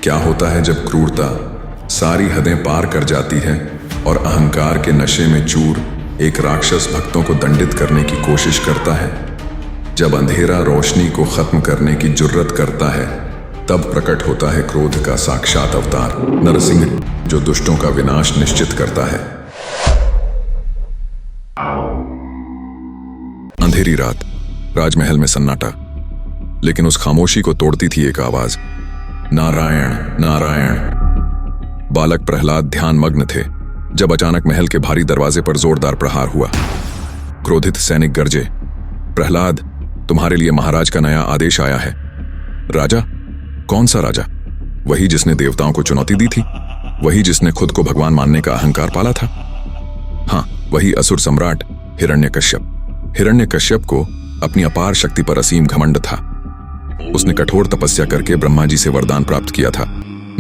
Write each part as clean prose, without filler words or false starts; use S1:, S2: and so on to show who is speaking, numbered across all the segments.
S1: क्या होता है जब क्रूरता सारी हदें पार कर जाती है और अहंकार के नशे में चूर एक राक्षस भक्तों को दंडित करने की कोशिश करता है। जब अंधेरा रोशनी को खत्म करने की जुर्रत करता है, तब प्रकट होता है क्रोध का साक्षात अवतार नरसिंह, जो दुष्टों का विनाश निश्चित करता है। अंधेरी रात, राजमहल में सन्नाटा, लेकिन उस खामोशी को तोड़ती थी एक आवाज, नारायण नारायण। बालक प्रहलाद ध्यान मग्न थे जब अचानक महल के भारी दरवाजे पर जोरदार प्रहार हुआ। क्रोधित सैनिक गरजे, प्रहलाद, तुम्हारे लिए महाराज का नया आदेश आया है। राजा? कौन सा राजा? वही जिसने देवताओं को चुनौती दी थी, वही जिसने खुद को भगवान मानने का अहंकार पाला था। हाँ, वही असुर सम्राट हिरण्यकश्यप। हिरण्यकश्यप को अपनी अपार शक्ति पर असीम घमंड था। उसने कठोर तपस्या करके ब्रह्मा जी से वरदान प्राप्त किया था,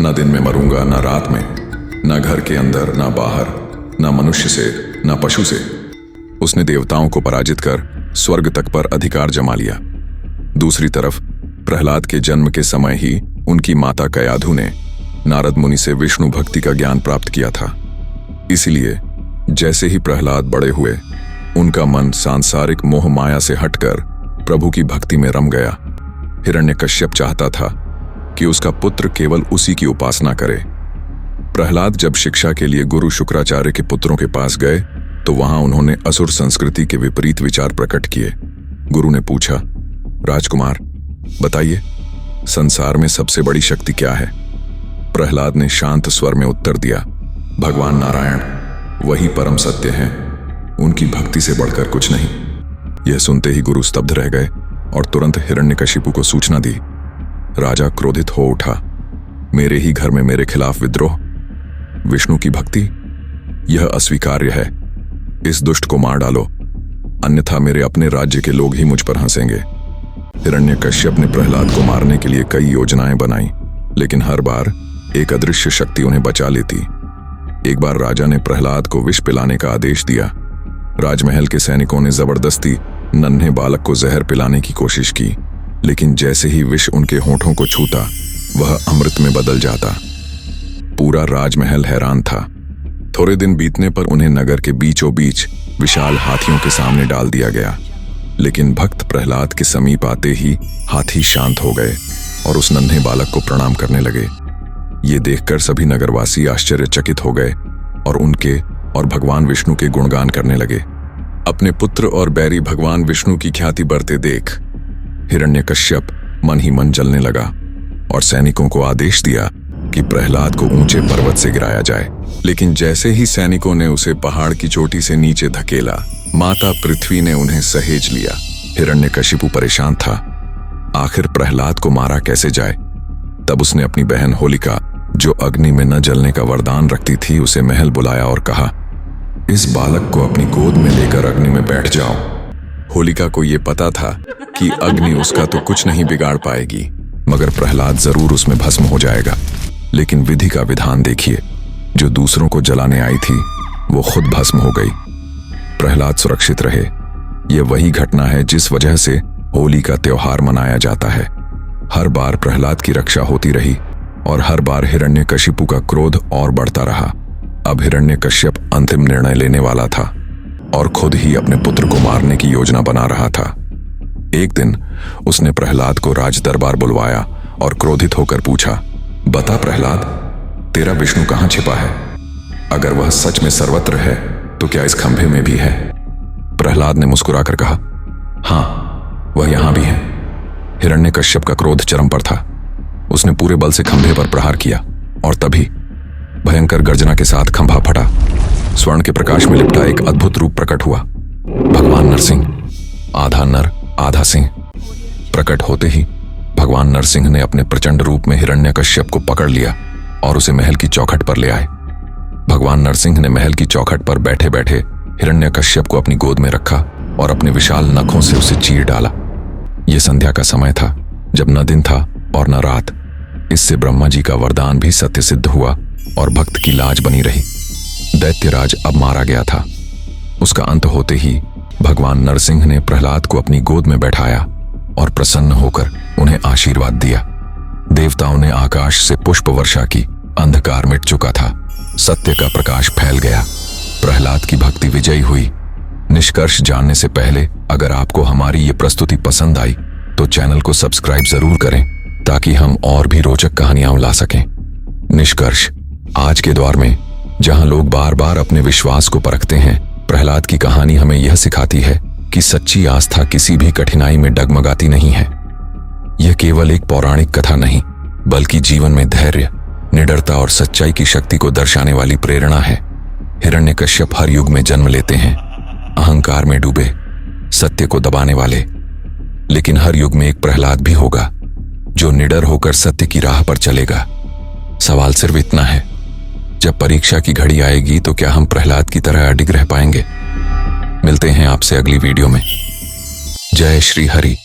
S1: न दिन में मरूंगा, न रात में, न घर के अंदर, न बाहर, न मनुष्य से, न पशु से। उसने देवताओं को पराजित कर स्वर्ग तक पर अधिकार जमा लिया। दूसरी तरफ प्रहलाद के जन्म के समय ही उनकी माता कयाधु ने नारद मुनि से विष्णु भक्ति का ज्ञान प्राप्त किया था। इसीलिए जैसे ही प्रहलाद बड़े हुए, उनका मन सांसारिक मोह माया से हटकर प्रभु की भक्ति में रम गया। हिरण्यकश्यप चाहता था कि उसका पुत्र केवल उसी की उपासना करे। प्रहलाद जब शिक्षा के लिए गुरु शुक्राचार्य के पुत्रों के पास गए, तो वहां उन्होंने असुर संस्कृति के विपरीत विचार प्रकट किए। गुरु ने पूछा, राजकुमार, बताइए, संसार में सबसे बड़ी शक्ति क्या है? प्रहलाद ने शांत स्वर में उत्तर दिया, भगवान नारायण, वही परम सत्य हैं, उनकी भक्ति से बढ़कर कुछ नहीं। यह सुनते ही गुरु स्तब्ध रह गए और तुरंत हिरण्यकशिपु को सूचना दी। राजा क्रोधित हो उठा, मेरे ही घर में मेरे खिलाफ विद्रोह, विष्णु की भक्ति, यह अस्वीकार्य है। इस दुष्ट को मार डालो, अन्यथा मेरे अपने राज्य के लोग ही मुझ पर हंसेंगे। हिरण्यकश्यप ने प्रहलाद को मारने के लिए कई योजनाएं बनाई, लेकिन हर बार एक अदृश्य शक्ति उन्हें बचा लेती। एक बार राजा ने प्रहलाद को विष पिलाने का आदेश दिया। राजमहल के सैनिकों ने जबरदस्ती नन्हे बालक को जहर पिलाने की कोशिश की, लेकिन जैसे ही विष उनके होठों को छूता, वह अमृत में बदल जाता। पूरा राजमहल हैरान था। थोड़े दिन बीतने पर उन्हें नगर के बीचों बीच विशाल हाथियों के सामने डाल दिया गया, लेकिन भक्त प्रहलाद के समीप आते ही हाथी शांत हो गए और उस नन्हे बालक को प्रणाम करने लगे। ये देखकर सभी नगरवासी आश्चर्यचकित हो गए और उनके और भगवान विष्णु के गुणगान करने लगे। अपने पुत्र और बैरी भगवान विष्णु की ख्याति बढ़ते देख हिरण्यकश्यप मन ही मन जलने लगा और सैनिकों को आदेश दिया कि प्रहलाद को ऊंचे पर्वत से गिराया जाए। लेकिन जैसे ही सैनिकों ने उसे पहाड़ की चोटी से नीचे धकेला, माता पृथ्वी ने उन्हें सहेज लिया। हिरण्यकशिपु परेशान था, आखिर प्रहलाद को मारा कैसे जाए। तब उसने अपनी बहन होलिका, जो अग्नि में न जलने का वरदान रखती थी, उसे महल बुलाया और कहा, इस बालक को अपनी गोद में लेकर अग्नि में बैठ जाओ। होलिका को यह पता था कि अग्नि उसका तो कुछ नहीं बिगाड़ पाएगी, मगर प्रहलाद जरूर उसमें भस्म हो जाएगा। लेकिन विधि का विधान देखिए, जो दूसरों को जलाने आई थी, वो खुद भस्म हो गई। प्रहलाद सुरक्षित रहे। यह वही घटना है जिस वजह से होली का त्योहार मनाया जाता है। हर बार प्रहलाद की रक्षा होती रही और हर बार हिरण्यकशिपु का क्रोध और बढ़ता रहा। अब हिरण्यकश्यप अंतिम निर्णय लेने वाला था और खुद ही अपने पुत्र को मारने की योजना बना रहा था। एक दिन उसने प्रहलाद को राज दरबार बुलवाया और क्रोधित होकर पूछा, बता प्रहलाद, तेरा विष्णु कहाँ छिपा है? अगर वह सच में सर्वत्र है तो क्या इस खंभे में भी है? प्रहलाद ने मुस्कुराकर कहा, हाँ, वह यहां भी है। हिरण्यकश्यप का क्रोध चरम पर था। उसने पूरे बल से खंभे पर प्रहार किया और तभी भयंकर गर्जना के साथ खंभा फटा। स्वर्ण के प्रकाश में लिपटा एक अद्भुत रूप प्रकट हुआ। भगवान नरसिंह, आधा नर आधा सिंह। प्रकट होते ही भगवान नरसिंह ने अपने प्रचंड रूप में हिरण्यकश्यप को पकड़ लिया और उसे महल की चौखट पर ले आए। भगवान नरसिंह ने महल की चौखट पर बैठे बैठे हिरण्यकश्यप को अपनी गोद में रखा और अपने विशाल नखों से उसे चीर डाला। यह संध्या का समय था, जब न दिन था और न रात। इससे ब्रह्मा जी का वरदान भी सत्य सिद्ध हुआ और भक्त की लाज बनी रही। दैत्यराज अब मारा गया था। उसका अंत होते ही भगवान नरसिंह ने प्रहलाद को अपनी गोद में बैठाया और प्रसन्न होकर उन्हें आशीर्वाद दिया। देवताओं ने आकाश से पुष्प वर्षा की, अंधकार मिट चुका था, सत्य का प्रकाश फैल गया, प्रहलाद की भक्ति विजयी हुई। निष्कर्ष जानने से पहले अगर आपको हमारी ये प्रस्तुति पसंद आई तो चैनल को सब्सक्राइब जरूर करें ताकि हम और भी रोचक कहानियां ला सकें। निष्कर्ष, आज के दौर में जहां लोग बार बार अपने विश्वास को परखते हैं, प्रहलाद की कहानी हमें यह सिखाती है कि सच्ची आस्था किसी भी कठिनाई में डगमगाती नहीं है। यह केवल एक पौराणिक कथा नहीं बल्कि जीवन में धैर्य, निडरता और सच्चाई की शक्ति को दर्शाने वाली प्रेरणा है। हिरण्यकश्यप हर युग में जन्म लेते हैं, अहंकार में डूबे, सत्य को दबाने वाले, लेकिन हर युग में एक प्रहलाद भी होगा जो निडर होकर सत्य की राह पर चलेगा। सवाल सिर्फ इतना है, जब परीक्षा की घड़ी आएगी तो क्या हम प्रहलाद की तरह अडिग रह पाएंगे? मिलते हैं आपसे अगली वीडियो में। जय श्री हरि।